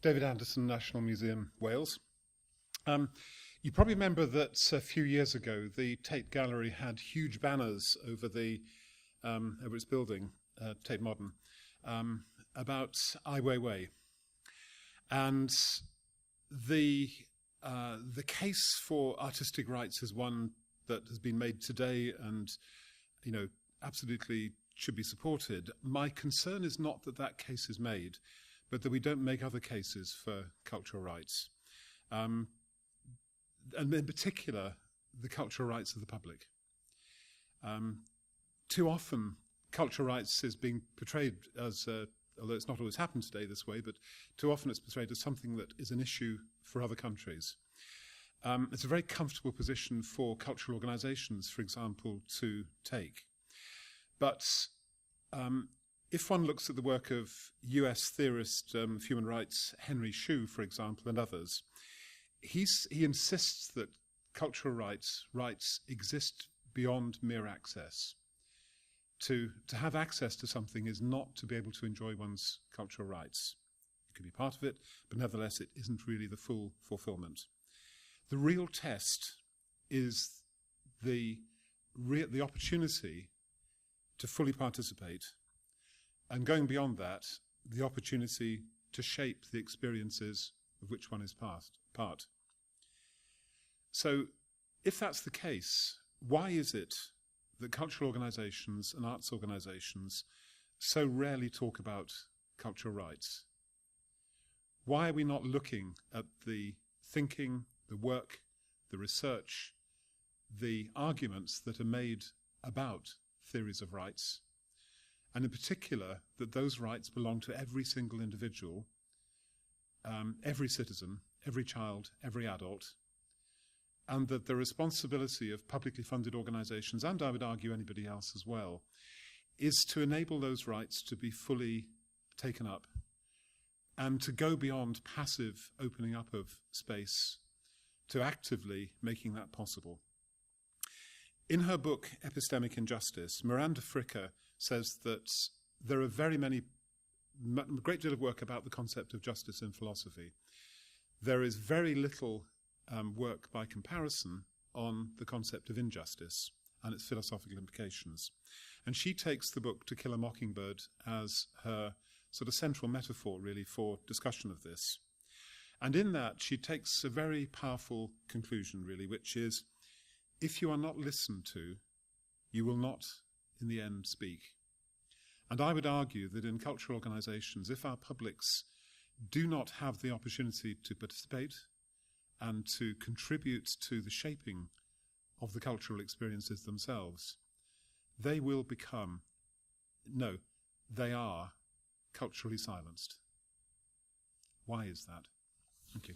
David Anderson, National Museum, Wales. You probably remember that a few years ago, the Tate Gallery had huge banners over its building, Tate Modern, about Ai Weiwei. And the case for artistic rights is one that has been made today and, absolutely should be supported. My concern is not that that case is made, but that we don't make other cases for cultural rights. And in particular, the cultural rights of the public. Too often, cultural rights is being portrayed as, although it's not always happened today this way, but too often it's portrayed as something that is an issue for other countries. It's a very comfortable position for cultural organisations, for example, to take. But if one looks at the work of US theorist of human rights Henry Shue, for example, and others, he insists that cultural rights exist beyond mere access. To have access to something is not to be able to enjoy one's cultural rights. It can be part of it, but nevertheless it isn't really the full fulfillment. The real test is the opportunity to fully participate, and going beyond that, the opportunity to shape the experiences of which one is part. So, if that's the case, why is it that cultural organisations and arts organisations so rarely talk about cultural rights? Why are we not looking at the thinking, the work, the research, the arguments that are made about theories of rights, and in particular that those rights belong to every single individual, every citizen, every child, every adult, and that the responsibility of publicly funded organisations, and I would argue anybody else as well, is to enable those rights to be fully taken up and to go beyond passive opening up of space to actively making that possible. In her book, Epistemic Injustice, Miranda Fricker says that there are a great deal of work about the concept of justice in philosophy. There is very little work by comparison on the concept of injustice and its philosophical implications. And she takes the book To Kill a Mockingbird as her sort of central metaphor, really, for discussion of this. And in that, she takes a very powerful conclusion, really, which is, if you are not listened to, you will not, in the end, speak. And I would argue that in cultural organisations, if our publics do not have the opportunity to participate and to contribute to the shaping of the cultural experiences themselves, they will become, no, they are culturally silenced. Why is that? Thank you.